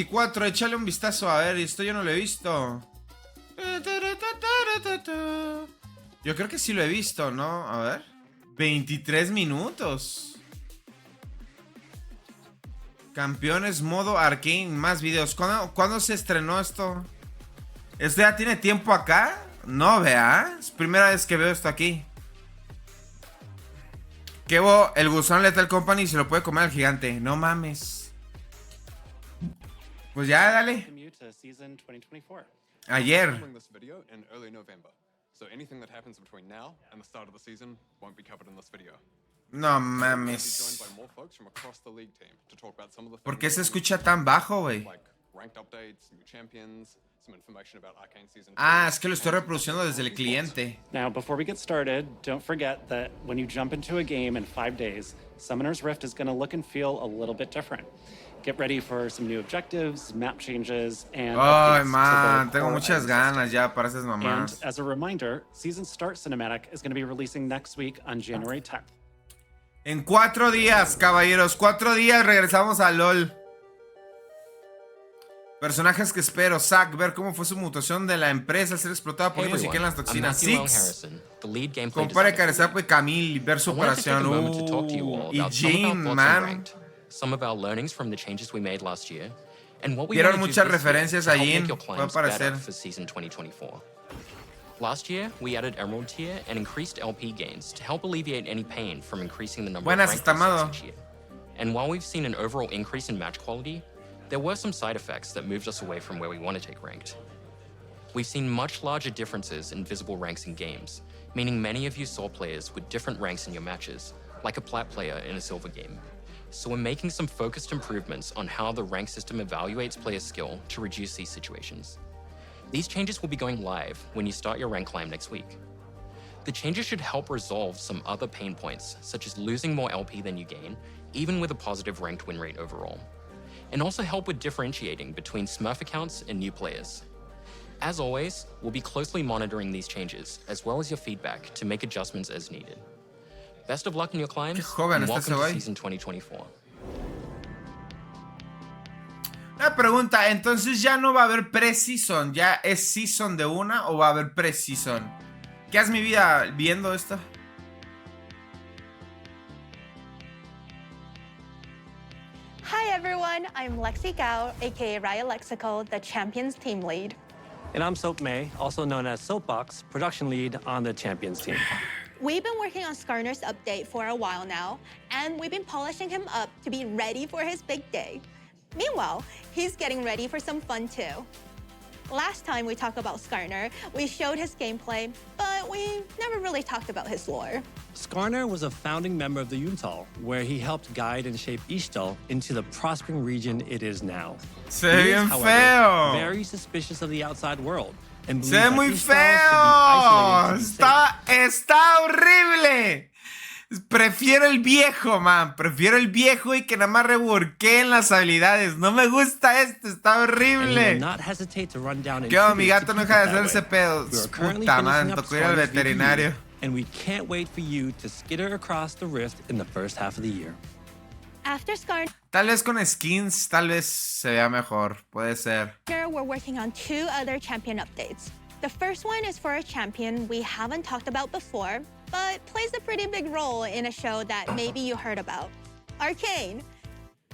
24, échale un vistazo. A ver, esto yo no lo he visto. Yo creo que sí lo he visto, ¿no? A ver. 23 minutos. Campeones modo arcane, más videos. ¿Cuándo se estrenó esto? ¿Esto ya tiene tiempo acá? No, vea. Es primera vez que veo esto aquí. Kevo, el gusano Lethal Company se lo puede comer al gigante. No mames. Pues ya, dale. Ayer. No mames. ¿Por qué se escucha tan bajo, güey? Ah, es que lo estoy reproduciendo desde el cliente. Now, before we get started, don't forget that when you jump into a game in 5 days, Summoner's Rift is going to look and feel a little bit different. Get ready for some new objectives, map changes, and Ay, man, tengo muchas ganas ya para esas mamás. And as a reminder, Season Start Cinematic is going to be releasing next week on January 10th. En 4 días, caballeros, 4 días regresamos a LOL. Personajes que espero. Zack, ver cómo fue su mutación de la empresa, ser explotada por niños y que en las toxinas. Six. Compare Carezapo y Camille, ver su operación. Y Jean, man. Vieron muchas referencias a Jean. Puede parecer. Last year, we added Emerald tier and increased LP gains to help alleviate any pain from increasing the number of rank resets each year. And while we've seen an overall increase in match quality, there were some side effects that moved us away from where we want to take ranked. We've seen much larger differences in visible ranks in games, meaning many of you saw players with different ranks in your matches, like a plat player in a silver game. So we're making some focused improvements on how the rank system evaluates player skill to reduce these situations. These changes will be going live when you start your rank climb next week. The changes should help resolve some other pain points, such as losing more LP than you gain, even with a positive ranked win rate overall, and also help with differentiating between Smurf accounts and new players. As always, we'll be closely monitoring these changes, as well as your feedback to make adjustments as needed. Best of luck in your climbs, and welcome to Season 2024. Una pregunta, entonces ya no va a haber pre-season, ya es season de una o va a haber pre-season. ¿Qué haces mi vida viendo esto? Hi everyone, I'm Lexi Gao, aka Raya Lexical, the Champions team lead. And I'm Soap May, also known as Soapbox, production lead on the Champions team. We've been working on Skarner's update for a while now, and we've been polishing him up to be ready for his big day. Meanwhile, he's getting ready for some fun too. Last time we talked about Skarner, we showed his gameplay, but we never really talked about his lore. Skarner was a founding member of the Yuntal, where he helped guide and shape Ishtal into the prospering region it is now. Se ve bien feo. Very suspicious of the outside world. And se ve muy feo. Está horrible. Prefiero el viejo, man. Prefiero el viejo y que nada más reworkeen las habilidades. No me gusta esto, está horrible. ¿Qué onda? Mi gato no deja de hacer ese pedo. Puta, man, tocó ir al veterinario. And we can't wait for you to skitter across the rift in the first half of the year. After Skarner, tal vez con skins, tal vez se vea mejor. Puede ser. We're working on 2 other champion updates. The first one is for a champion we haven't talked about before, but plays a pretty big role in a show that maybe you heard about. Arcane.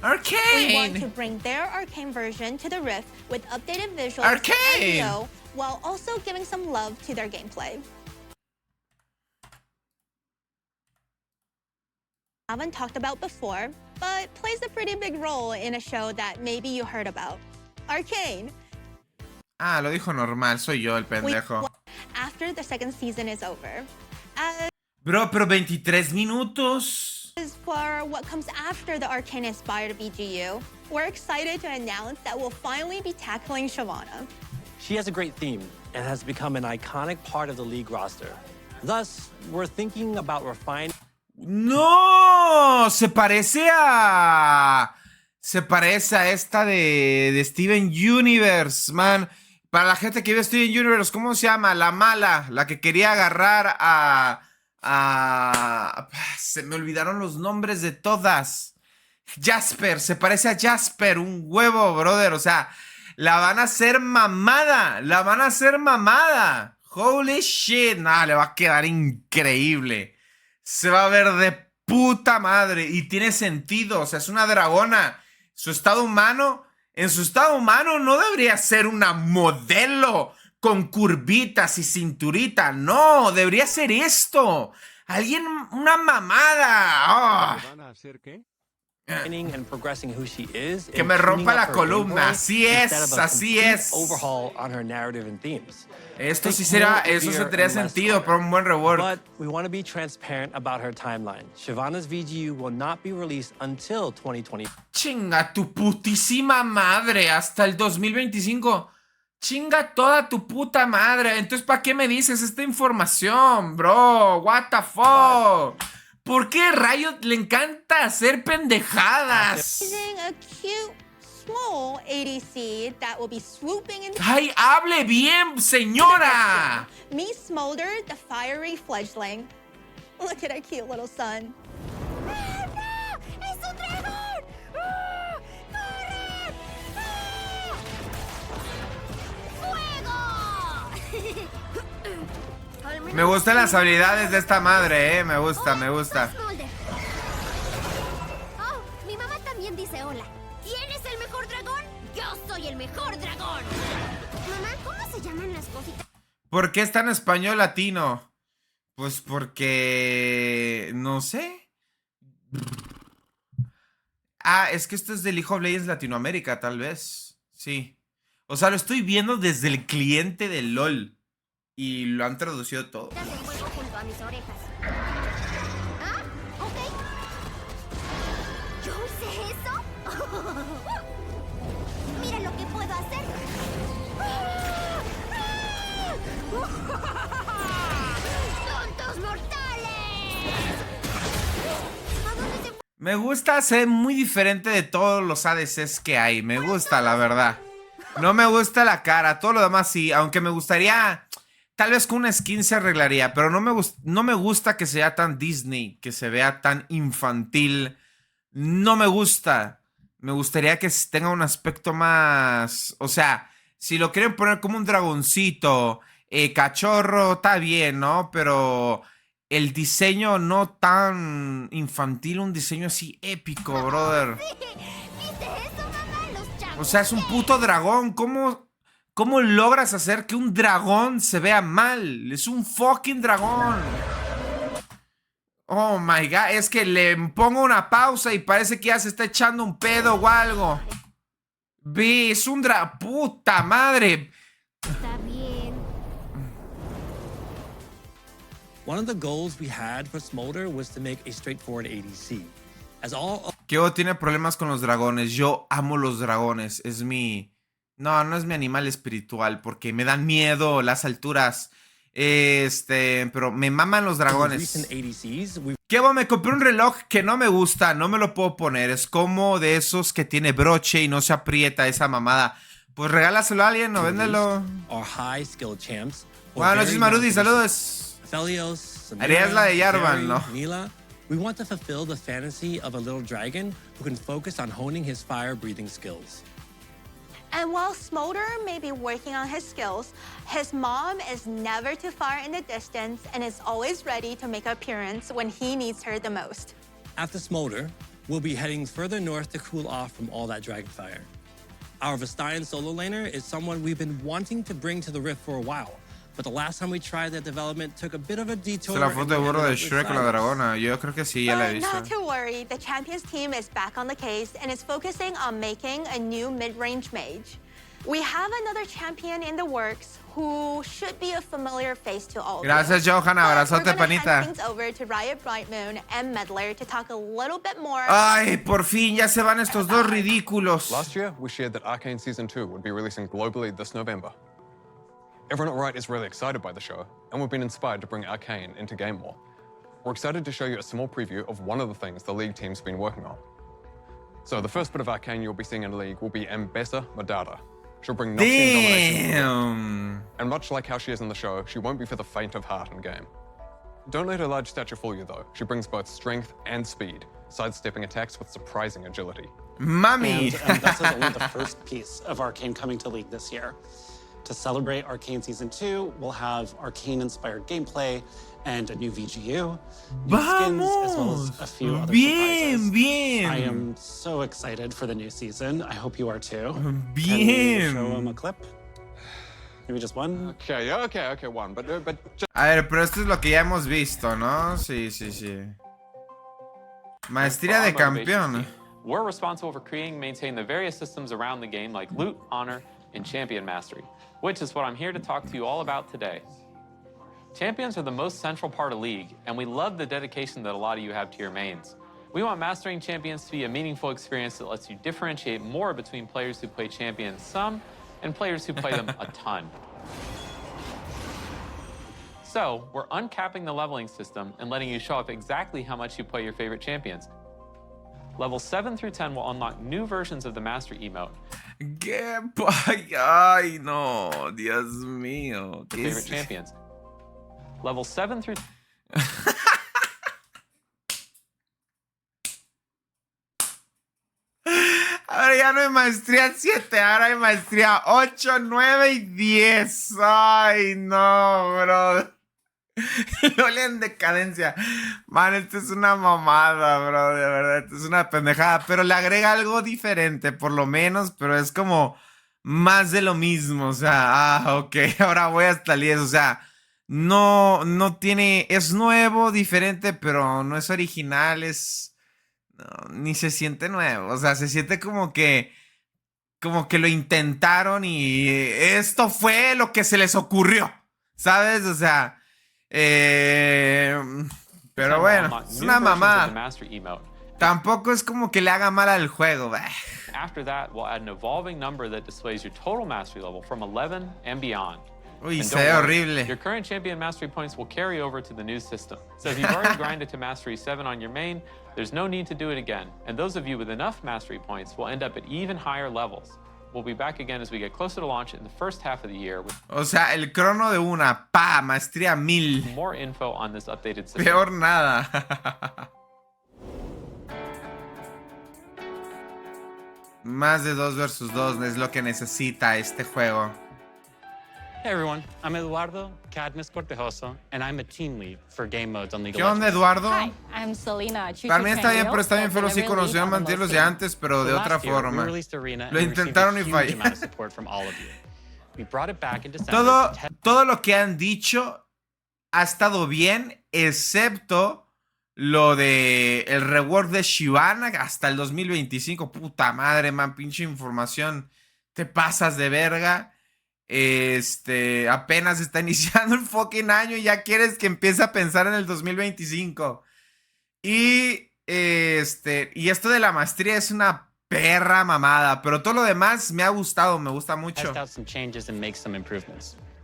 Arcane! We want to bring their Arcane version to the Rift with updated visuals Arcane! and video, while also giving some love to their gameplay. Haven't talked about before, but plays a pretty big role in a show that maybe you heard about. Arcane. Ah, lo dijo normal, soy yo el pendejo. After the second season is over. Bro, pero 23 minutos. For what comes after the Arcane-inspired BGU, we're excited to announce that we'll finally be tackling Shyvana. She has a great theme and has become an iconic part of the league roster. Thus, we're thinking about refining... ¡No! Se parece a esta de Steven Universe, man. Para la gente que ve Steven Universe, ¿cómo se llama? La mala, la que quería agarrar a... Se me olvidaron los nombres de todas. Jasper, se parece a Jasper, un huevo, brother. O sea, la van a hacer mamada. La van a hacer mamada. Holy shit. Nah, le va a quedar increíble. Se va a ver de puta madre. Y tiene sentido. O sea, es una dragona. Su estado humano. En su estado humano no debería ser una modelo con curvitas y cinturita. No, debería ser esto. Alguien, una mamada. ¿Van a hacer qué? And progressing who she is, que me rompa la columna. Así es, así es. Overhaul on her narrative and themes. Esto sí será, eso se tendría sentido para un buen rework. But we want to be transparent about her timeline. Shyvana's VGU will not be released until 2020. Chinga tu putísima madre, hasta el 2025. Chinga toda tu puta madre. Entonces, ¿para qué me dices esta información, bro? What the fuck? ¿Por qué Riot le encanta hacer pendejadas? A cute, small ADC that will be swooping in. ¡Ay, hable bien, señora! Me Smolder, the fiery fledgling. Look at our cute little son. ¡Es un dragón! Me gustan las habilidades de esta madre, me gusta, me gusta. Oh, mi mamá también dice hola. ¿Quién es el mejor dragón? Yo soy el mejor dragón. Mamá, ¿cómo se llaman las cositas? ¿Por qué está en español latino? Pues porque... no sé. Ah, es que esto es de League of Legends Latinoamérica, tal vez. Sí. O sea, lo estoy viendo desde el cliente de LOL. Y lo han traducido todo. El fuego junto a mis orejas. Ah, ok. ¿Yo hice eso? Mira lo que puedo hacer. ¡Tontos mortales! Me gusta, se ve muy diferente de todos los ADCs que hay. Me gusta, la verdad. No me gusta la cara, todo lo demás sí. Aunque me gustaría... Tal vez con una skin se arreglaría, pero no me gusta que sea tan Disney, que se vea tan infantil. No me gusta. Me gustaría que tenga un aspecto más... O sea, si lo quieren poner como un dragoncito, cachorro, está bien, ¿no? Pero el diseño no tan infantil, un diseño así épico, brother. O sea, es un puto dragón, ¿Cómo logras hacer que un dragón se vea mal? Es un fucking dragón. Oh my god, es que le pongo una pausa y parece que ya se está echando un pedo o algo. Ve, es un puta madre. Está bien. One of the goals we had for Smolder was to make a straightforward ADC. As all... Kevo tiene problemas con los dragones. Yo amo los dragones. Es mi... No es mi animal espiritual porque me dan miedo las alturas. Pero me maman los dragones. Kevo, me compré un reloj que no me gusta, no me lo puedo poner. Es como de esos que tiene broche y no se aprieta esa mamada. Pues regálaselo a alguien o véndelo. Buenas noches, Marudi, saludos. Harías la de Jarvan, ¿no? We want to fulfill the fantasy of a little dragon who can focus on honing his fire-breathing skills. And while Smolder may be working on his skills, his mom is never too far in the distance and is always ready to make an appearance when he needs her the most. After Smolder, we'll be heading further north to cool off from all that dragon fire. Our Vestayan solo laner is someone we've been wanting to bring to the Rift for a while, but the last time we tried that development took a bit of a detour. Es la foto de burro de Shrek con la dragona. Yo creo que sí, ya la he visto. Not to worry, the Champions team is back on the case and is focusing on making a new mid-range mage. We have another champion in the works who should be a familiar face to all. Gracias, Johan. Abrazote, panita. Things over to Riot Brightmoon and Meddler to talk a little bit more. Ay, por fin ya se van estos dos ridículos. Last year, we shared that Arcane Season 2 would be releasing globally this November. Everyone at Riot is really excited by the show, and we've been inspired to bring Arcane into game more. We're excited to show you a small preview of one of the things the League team's been working on. So the first bit of Arcane you'll be seeing in League will be Ambessa Madara. She'll bring Noxian domination. And much like how she is in the show, she won't be for the faint of heart in game. Don't let her large stature fool you though. She brings both strength and speed. sidestepping attacks with surprising agility. Mami! And this is only the first piece of Arcane coming to League this year. To celebrate Arcane Season 2, we'll have Arcane-inspired gameplay and a new VGU, new skins, as well as a few other surprises. Bien! I am so excited for the new season. I hope you are too. Bien! Can we show them a clip? Maybe just one? Okay, one. But just... A ver, pero esto es lo que ya hemos visto, ¿no? Sí. Maestría de campeón. We're responsible for creating and maintaining the various systems around the game like loot, honor, and champion mastery, which is what I'm here to talk to you all about today. Champions are the most central part of League, and we love the dedication that a lot of you have to your mains. We want mastering champions to be a meaningful experience that lets you differentiate more between players who play champions some and players who play them a ton. So, we're uncapping the leveling system and letting you show off exactly how much you play your favorite champions. Levels 7 through 10 will unlock new versions of the Mastery emote. Ay, no, Dios mío. Your favorite champions. Levels 7 through... Ahora ya no hay maestría 7, ahora hay maestría 8, 9 y 10. Ay, no, bro. Loli en decadencia. Man, esto es una mamada, bro. De verdad, esto es una pendejada. Pero le agrega algo diferente, por lo menos. Pero es como más de lo mismo. O sea, ok, ahora voy hasta el 10. O sea, no tiene... Es nuevo, diferente, pero no es original. Ni se siente nuevo. O sea, se siente como que lo intentaron y esto fue lo que se les ocurrió. ¿Sabes? O sea... pero bueno, es una mamada. Tampoco es como que le haga mal al juego. After that, we'll add an evolving number that displays your total mastery level from 11 and beyond. Uy, se ve horrible. Your current champion mastery points will carry over to the new system. So if you've already grinded to mastery 7 on your main, there's no need to do it again. And those of you with enough mastery points will end up at even higher levels. We'll be back again as we get closer to launch in the first half of the year. O sea, el crono de una, maestría 1000. More info on this updated system. Peor nada. Más de 2 versus 2 es lo que necesita este juego. Hey everyone, I'm Eduardo Cadmus Cortejoso, and I'm a team lead for game modes on League of ¿Qué onda, Legends. Eduardo? Hi, I'm Selena. También está bien, pero está bien feo. Sí conocí a Mantilos de antes, pero de otra forma. Lo intentaron y falló. Todo lo que han dicho ha estado bien, excepto lo de el rework de Shyvana hasta el 2025. Puta madre, man, pinche información. Te pasas de verga. Apenas está iniciando el fucking año y ya quieres que empiece a pensar en el 2025. Y esto de la maestría es una perra mamada, pero todo lo demás me ha gustado, me gusta mucho.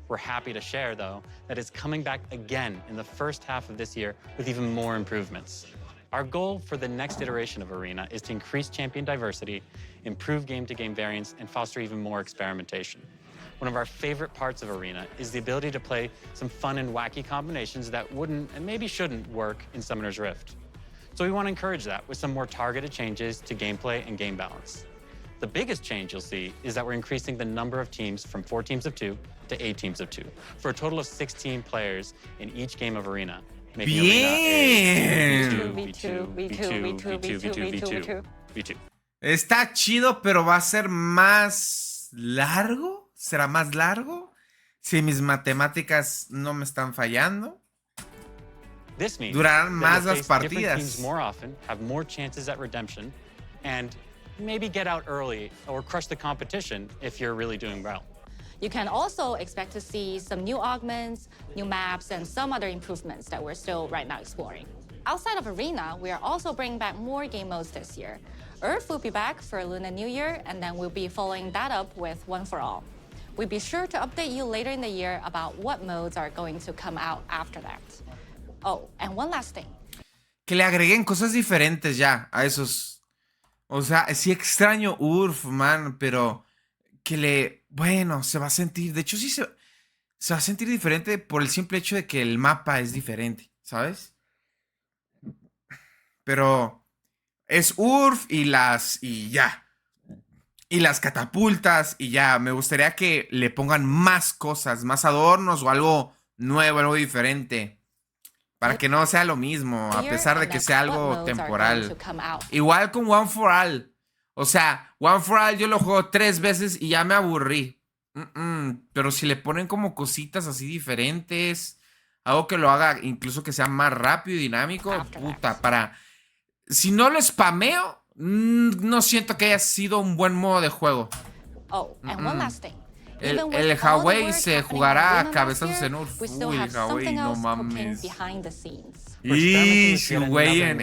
We're happy to share, though, that it's coming back again in the first half of this year with even more improvements. Our goal for the next iteration of Arena is to increase champion diversity, improve game-to-game variance, and foster even more experimentation. One of our favorite parts of Arena is the ability to play some fun and wacky combinations that wouldn't and maybe shouldn't work in Summoner's Rift. So we want to encourage that with some more targeted changes to gameplay and game balance. The biggest change you'll see is that we're increasing the number of teams from 4 teams of 2 to 8 teams of 2, for a total of 16 players in each game of Arena. Bien. V2. Está chido, pero va a ser más largo. ¿Será más largo? Si mis matemáticas no me están fallando. Durarán más las partidas. More often, have more chances at redemption, and maybe get out early or crush the competition if you're really doing well. You can also expect to see some new augments, new maps, and some other improvements that we're still right now exploring. Outside of Arena, we are also bringing back more game modes this year. Earth will be back for Lunar New Year, and then we'll be following that up with One for All. We'll be sure to update you later in the year about what modes are going to come out after that. Oh, and one last thing. Que le agreguen cosas diferentes ya a esos. O sea, sí extraño Urf, man, pero que le... Bueno, se va a sentir... De hecho, sí se va a sentir diferente por el simple hecho de que el mapa es diferente, ¿sabes? Pero Es URF y ya. Y las catapultas y ya. Me gustaría que le pongan más cosas, más adornos o algo nuevo, algo diferente. Para que no sea lo mismo, a pesar de que sea algo temporal. Igual con One for All. O sea, One for All yo lo juego 3 veces y ya me aburrí. Pero si le ponen como cositas así diferentes, algo que lo haga incluso que sea más rápido y dinámico, puta, para... Si no lo spameo, no siento que haya sido un buen modo de juego. Oh, and one last thing. El Huawei se jugará a cabezazos en URF. Uy, el Huawei, no mames. Y Huawei en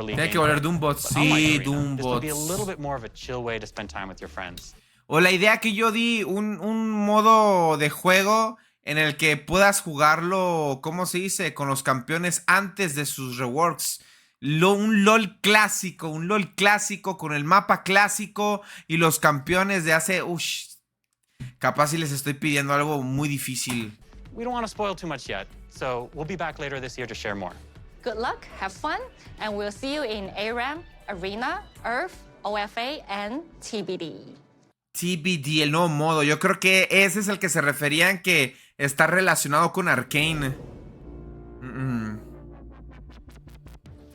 tiene que volver Doombots. Sí, Doombots. O la idea que yo di, un modo de juego en el que puedas jugarlo, ¿cómo se dice? Con los campeones antes de sus reworks. Un LOL clásico con el mapa clásico y los campeones de hace... capaz si les estoy pidiendo algo muy difícil. We don't want to spoil too much yet, so we'll be back later this year to share more. Good luck, have fun, and we'll see you in ARAM, Arena, Earth, OFA, and TBD. TBD, el nuevo modo. Yo creo que ese es el que se referían que está relacionado con Arcane.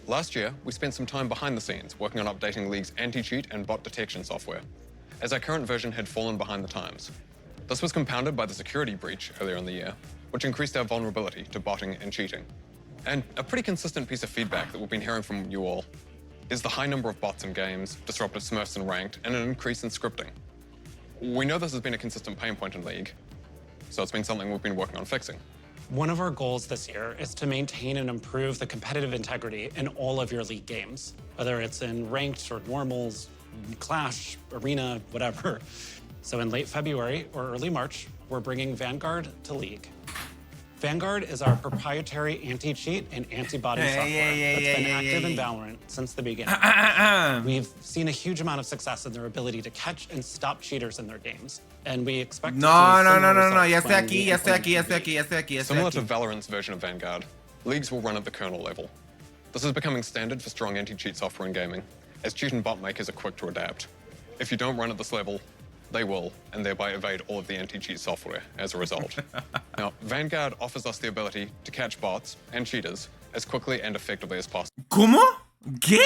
Last year, we spent some time behind the scenes working on updating League's anti-cheat and bot detection software, as our current version had fallen behind the times. This was compounded by the security breach earlier in the year, which increased our vulnerability to botting and cheating. And a pretty consistent piece of feedback that we've been hearing from you all is the high number of bots in games, disrupted smurfs in ranked, and an increase in scripting. We know this has been a consistent pain point in League, so it's been something we've been working on fixing. One of our goals this year is to maintain and improve the competitive integrity in all of your League games, whether it's in ranked or normals, Clash, Arena, whatever. So in late February or early March, we're bringing Vanguard to League. Vanguard is our proprietary anti-cheat and anti-botting software that's been active in Valorant since the beginning. We've seen a huge amount of success in their ability to catch and stop cheaters in their games. And we expect to see ya estoy aquí. Similar to Valorant's version of Vanguard, Leagues will run at the kernel level. This is becoming standard for strong anti-cheat software in gaming, as cheat and bot makers are quick to adapt. If you don't run at this level, they will, and thereby evade all of the anti-cheat software as a result. Now, Vanguard offers us the ability to catch bots and cheaters as quickly and effectively as possible. ¿Cómo? ¿Qué?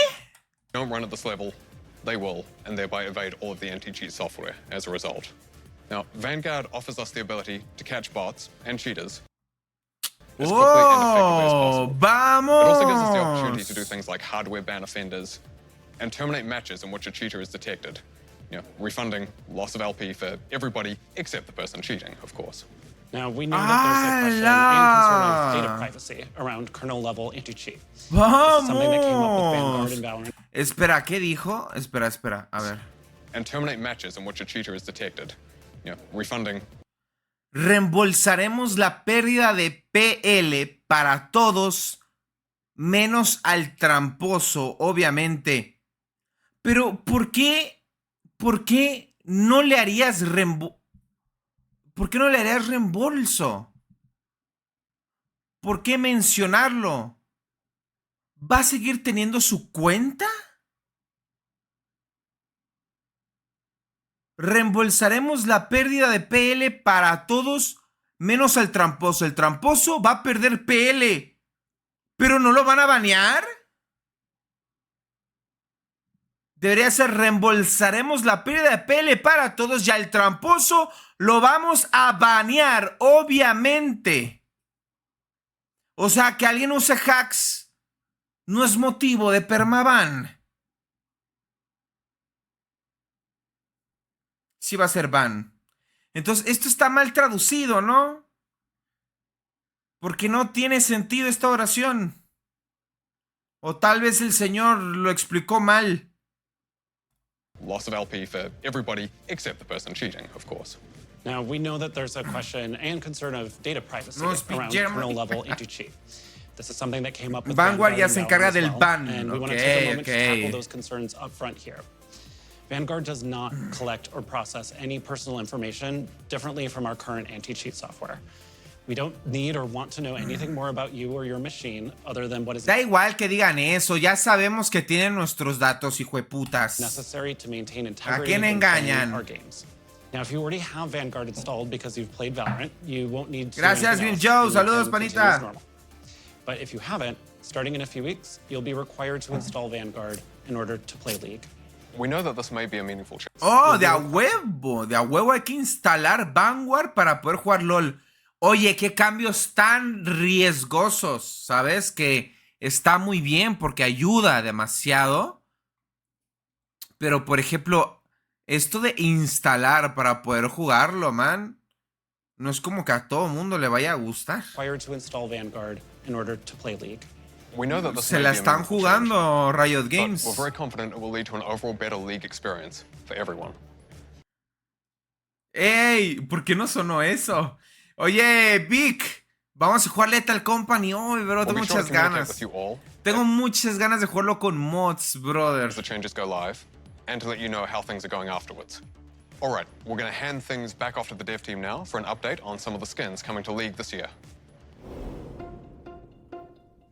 Don't run at this level, they will, and thereby evade all of the anti-cheat software as a result. Now, Vanguard offers us the ability to catch bots and cheaters as quickly and effectively as possible. ¡Vamos! It also gives us the opportunity to do things like hardware ban offenders and terminate matches in which a cheater is detected. Refunding loss of LP for everybody except the person cheating, of course. Now, we know that there's a question and concern of data privacy around kernel-level anti-cheat. ¡Vamos! Something that came up with Vanguard and Valorant. Espera, ¿qué dijo? Espera, a ver. And terminate matches in which a cheater is detected. Refunding. Reembolsaremos la pérdida de PL para todos, menos al tramposo, obviamente. Pero, ¿por qué no le harías ¿Por qué no le harías reembolso? ¿Por qué mencionarlo? ¿Va a seguir teniendo su cuenta? Reembolsaremos la pérdida de PL para todos, menos al tramposo. El tramposo va a perder PL, pero no lo van a banear. Debería ser reembolsaremos la pérdida de PL para todos, ya el tramposo lo vamos a banear, obviamente. O sea, que alguien use hacks no es motivo de permaban. Sí va a ser ban. Entonces, esto está mal traducido, ¿no? Porque no tiene sentido esta oración. O tal vez el señor lo explicó mal. Loss of LP for everybody except the person cheating, of course. Now, we know that there's a question and concern of data privacy around kernel-level anti-cheat. This is something that came up with Vanguard ya se encarga del ban. And we want to take a moment to tackle those concerns up front here. Vanguard does not collect or process any personal information differently from our current anti-cheat software. We don't need or want to know anything more about you or your machine other than what is Da igual que digan eso, ya sabemos que tienen nuestros datos, hijueputas. necessary to maintain ¿A integrity quién in playing engañan? our games. Now, if you already have Vanguard installed because you've played Valorant, you won't need to. Gracias, Grim Joe. Saludos, panita. But if you haven't, starting in a few weeks, you'll be required to install Vanguard in order to play League. We know that this may be a meaningful change. Oh, de a huevo hay que instalar Vanguard para poder jugar LOL. Oye, qué cambios tan riesgosos, ¿sabes? Que está muy bien porque ayuda demasiado. Pero, por ejemplo, esto de instalar para poder jugarlo, man, no es como que a todo mundo le vaya a gustar. Required to install Vanguard in order to play League. We know that this Se may la be a están meaningful jugando Riot change, Games. but we're very confident it will lead to an overall better League experience for everyone. ¡Ey! ¿Por qué no sonó eso? Oye, Vic, vamos a jugar Lethal Company hoy, bro. We'll Tengo be sure to muchas communicate ganas. with you all Tengo muchas ganas de jugarlo con mods, brother. as the changes go live, and to let you know how things are going afterwards. All right, we're going to hand things back off to the dev team now for an update on some of the skins coming to League this year.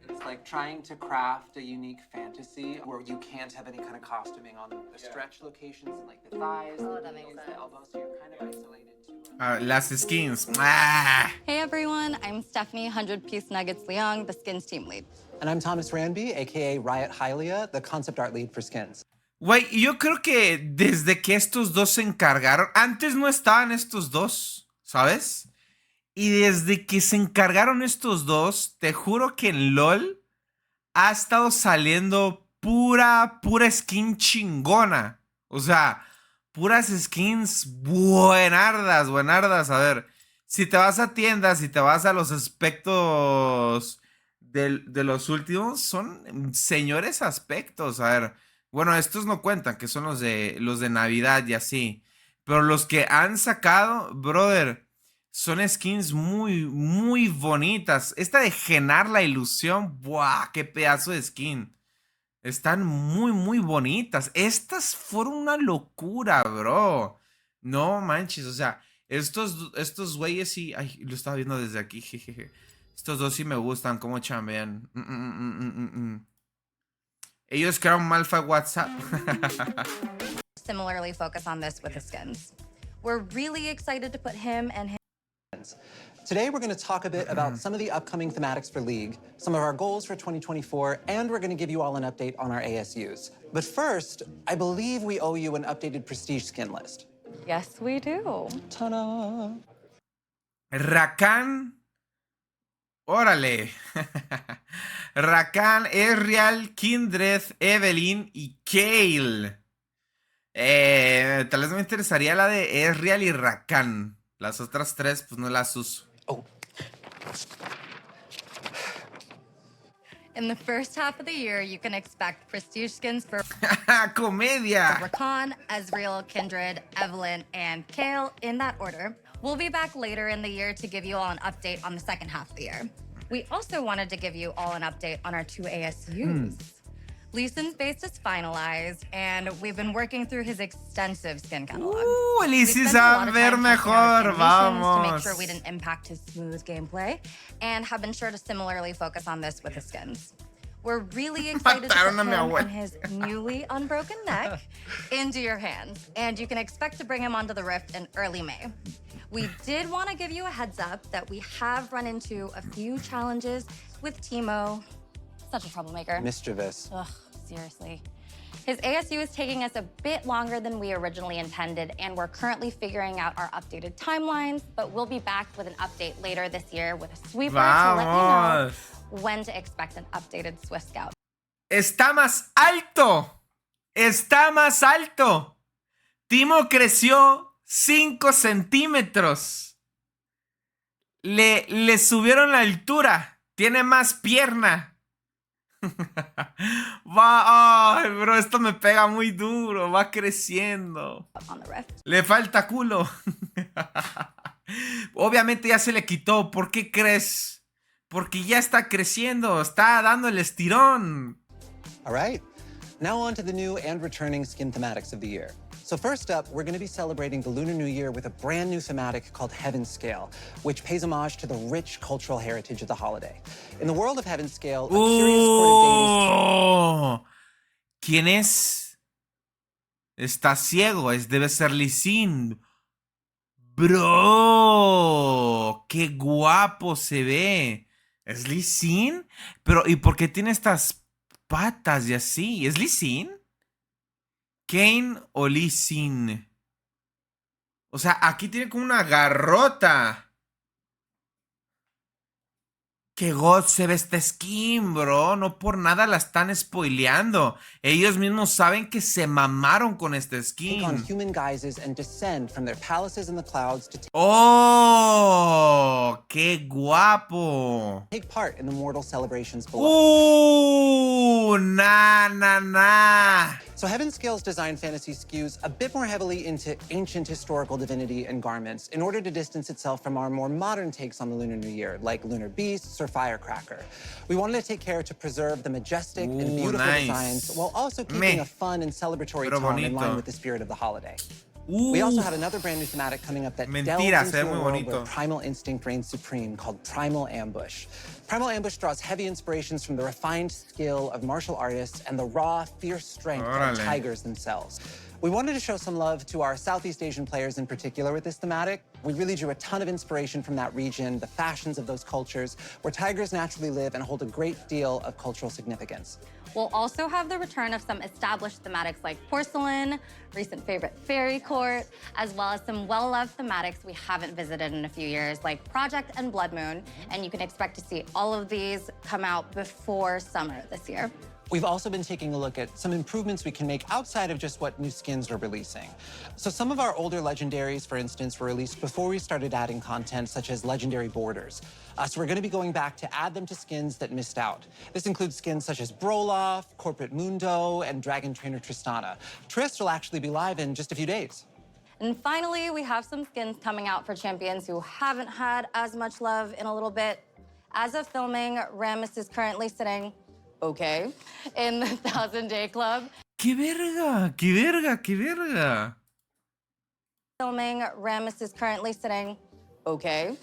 It's like trying to craft a unique fantasy where you can't have any kind of costuming on the stretch locations and like the thighs, the knees, the elbows, so you're kind of isolated to... Las skins. Ah. Hey everyone, I'm Stephanie 100-Piece Nuggets Leong, the skins team lead. And I'm Thomas Ranby, aka Riot Hylia, the concept art lead for skins. Güey, yo creo que desde que estos dos se encargaron, antes no estaban estos dos, ¿sabes? Y desde que se encargaron estos dos, te juro que en LOL ha estado saliendo pura skin chingona. O sea, puras skins buenardas. A ver, si te vas a tiendas, si te vas a los aspectos de los últimos, son señores aspectos. A ver, bueno, estos no cuentan, que son los de Navidad y así. Pero los que han sacado, brother, son skins muy bonitas. Esta de Genar la Ilusión, ¡buah! ¡Qué pedazo de skin! Están muy bonitas. Estas fueron una locura, bro. No manches, o sea, estos güeyes sí... Ay, lo estaba viendo desde aquí, jejeje. Estos dos sí me gustan, cómo chambean. Ellos crearon Malfa WhatsApp. Similarly focus on this with the skins. We're really excited to put him and his Today, we're going to talk a bit about some of the upcoming thematics for League, some of our goals for 2024, and we're going to give you all an update on our ASUs. But first, I believe we owe you an updated Prestige skin list. Yes, we do. Ta-da! Rakan. Órale. Rakan, Ezreal, Kindred, Evelynn y Kayle. Tal vez me interesaría la de Ezreal y Rakan. Las otras tres, pues no las uso. Oh. In the first half of the year, you can expect prestige skins for Comedia. Rakan, Ezreal, Kindred, Evelynn, and Kayle in that order. We'll be back later in the year to give you all an update on the second half of the year. We also wanted to give you all an update on our two ASUs. Lee Sin's base is finalized, and we've been working through his extensive skin catalog. Lee Sin sabe ver mejor, vamos. To make sure we didn't impact his smooth gameplay, and have been sure to similarly focus on this with the skins. We're really excited to put him and his newly unbroken neck into your hands, and you can expect to bring him onto the Rift in early May. We did want to give you a heads up that we have run into a few challenges with Teemo. Such a troublemaker. Mischievous. Ugh, seriously. His ASU is taking us a bit longer than we originally intended, and we're currently figuring out our updated timelines, but we'll be back with an update later this year with a sweeper to let you know when to expect an updated Swift Scout. Está más alto. Está más alto. Teemo creció 5 centímetros. Le subieron la altura. Tiene más pierna. Ay, bro, esto me pega muy duro. Va creciendo. Le falta culo. Obviamente ya se le quitó. ¿Por qué crees? Porque ya está creciendo. Está dando el estirón. All right. Now on to the new and returning skin thematics of the year. So first up, we're going to be celebrating the Lunar New Year with a brand new thematic called Heaven Scale, which pays homage to the rich cultural heritage of the holiday. In the world of Heaven Scale, a curious court of deities... ¿Quién es? Está ciego, debe ser Lee Sin. Bro, qué guapo se ve. ¿Es Lee Sin? Pero, ¿y por qué tiene estas patas y así? ¿Es Lee Sin? ¿Kane o Lee Sin? O sea, aquí tiene como una garrota. Qué god se ve esta skin, bro. No por nada la están spoileando. Ellos mismos saben que se mamaron con esta skin. ¡Oh! ¡Qué guapo! Nah. So Heaven Scale's design fantasy skews a bit more heavily into ancient historical divinity and garments in order to distance itself from our more modern takes on the Lunar New Year, like lunar beasts or firecracker. We wanted to take care to preserve the majestic and beautiful designs while also keeping a fun and celebratory tone in line with the spirit of the holiday. We also have another brand new thematic coming up that delves into a world where primal instinct reigns supreme, called Primal Ambush. Primal Ambush draws heavy inspirations from the refined skill of martial artists and the raw, fierce strength of tigers themselves. We wanted to show some love to our Southeast Asian players in particular with this thematic. We really drew a ton of inspiration from that region, the fashions of those cultures, where tigers naturally live and hold a great deal of cultural significance. We'll also have the return of some established thematics like porcelain, recent favorite fairy court, as well as some well-loved thematics we haven't visited in a few years, like Project and Blood Moon, and you can expect to see all of these come out before summer this year. We've also been taking a look at some improvements we can make outside of just what new skins we're releasing. So some of our older legendaries, for instance, were released before we started adding content such as legendary borders. So we're going to be going back to add them to skins that missed out. This includes skins such as Broloff, Corporate Mundo, and Dragon Trainer Tristana. Trist will actually be live in just a few days. And finally, we have some skins coming out for champions who haven't had as much love in a little bit. As of filming, Rammus is currently sitting in the 1000-Day Club. ¡Qué verga! ¡Qué verga! ¡Qué verga! Filming, Rammus is currently sitting ¿Qué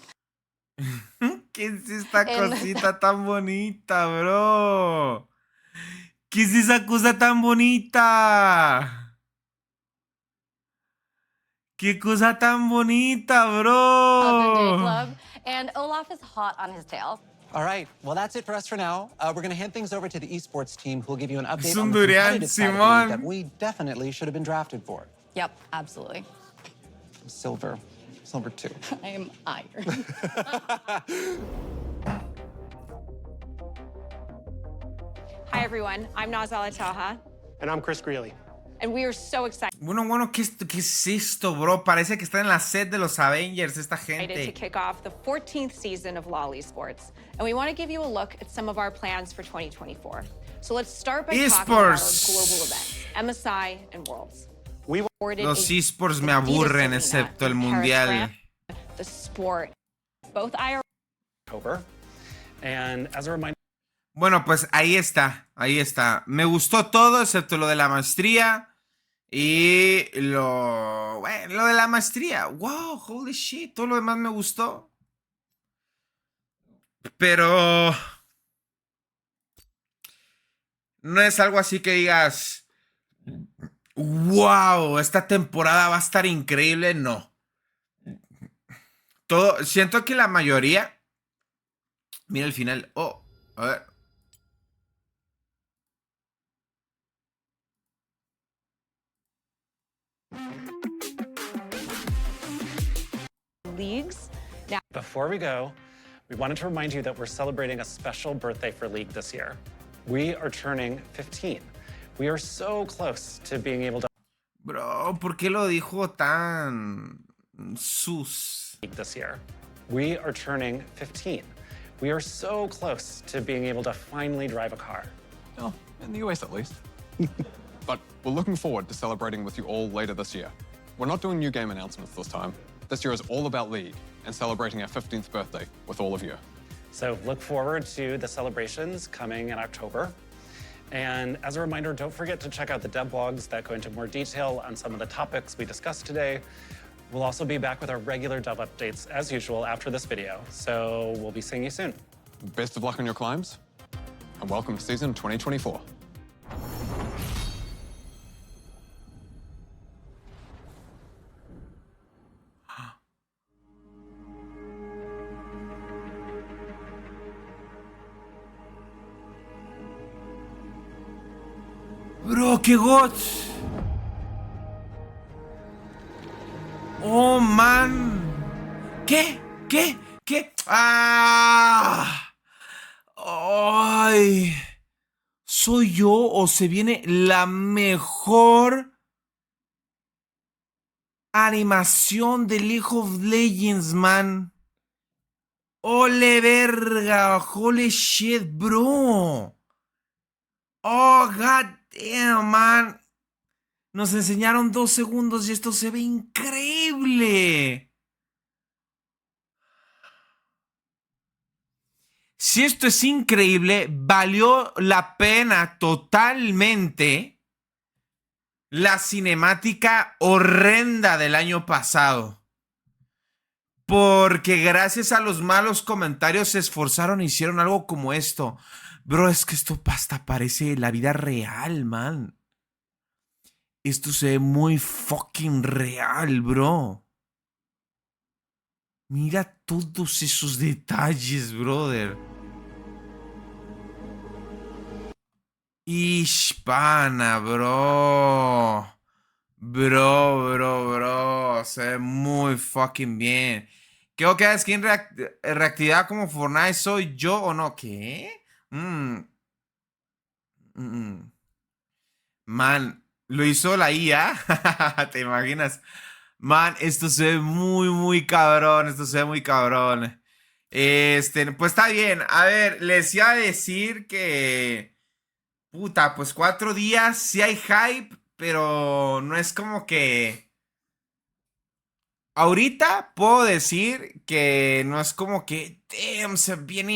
es esta cosita tan bonita, bro? ¿Qué es esa cosa tan bonita? ¡Qué cosa tan bonita, bro! 1000-Day Club, and Olaf is hot on his tail. All right, well, that's it for us for now. We're going to hand things over to the esports team, who will give you an update on the competitive side of the league that we definitely should have been drafted for. Yep, absolutely. Silver 2. I am iron. Hi, everyone. I'm Nazala Taha. And I'm Chris Greeley. And we are so excited. Bueno, ¿qué es esto, bro? Parece que está en la set de los Avengers, esta gente. To kick off the 14th season of LoL Esports. And we want to give you a look at some of our plans for 2024. So let's start by talking about our global events, MSI and Worlds. Los esports me aburren, excepto el mundial. The sport, both IR. And as a reminder. Bueno, pues ahí está. Me gustó todo, excepto lo de la maestría. Y lo de la maestría. Wow, holy shit. Todo lo demás me gustó. Pero no es algo así que digas, wow, esta temporada va a estar increíble. No. Siento que la mayoría. Mira el final. Oh, a ver. Leagues. Now, before we go, we wanted to remind you that we're celebrating a special birthday for League this year. We are turning 15. We are so close to being able to... Bro, ¿por qué lo dijo tan sus? This year. We are turning 15. We are so close to being able to finally drive a car. Oh, in the US at least. But we're looking forward to celebrating with you all later this year. We're not doing new game announcements this time. This year is all about League and celebrating our 15th birthday with all of you. So look forward to the celebrations coming in October. And as a reminder, don't forget to check out the dev blogs that go into more detail on some of the topics we discussed today. We'll also be back with our regular dev updates as usual after this video, so we'll be seeing you soon. Best of luck on your climbs, and welcome to season 2024. Bro, qué gots. Oh, man. ¿Qué? ¿Qué? ¿Qué? ¡Ah! ¡Ay! ¿Soy yo o se viene la mejor animación de League of Legends, man? ¡Ole verga! ¡Holy shit, bro! ¡Oh, god damn, man! Nos enseñaron 2 segundos y esto se ve increíble. Si esto es increíble, valió la pena totalmente la cinemática horrenda del año pasado. Porque gracias a los malos comentarios se esforzaron e hicieron algo como esto. Bro, es que esto hasta parece la vida real, man. Esto se ve muy fucking real, bro. Mira todos esos detalles, brother. Hispana, bro. Bro. Se ve muy fucking bien. Creo que skin reactividad como Fortnite soy yo o no. ¿Qué? Man, lo hizo la IA. ¿Te imaginas? Man, esto se ve muy cabrón. Esto se ve muy cabrón. Pues está bien. A ver, les iba a decir que... Puta, pues 4 días sí hay hype, pero no es como que... Ahorita puedo decir que no es como que... Damn, se viene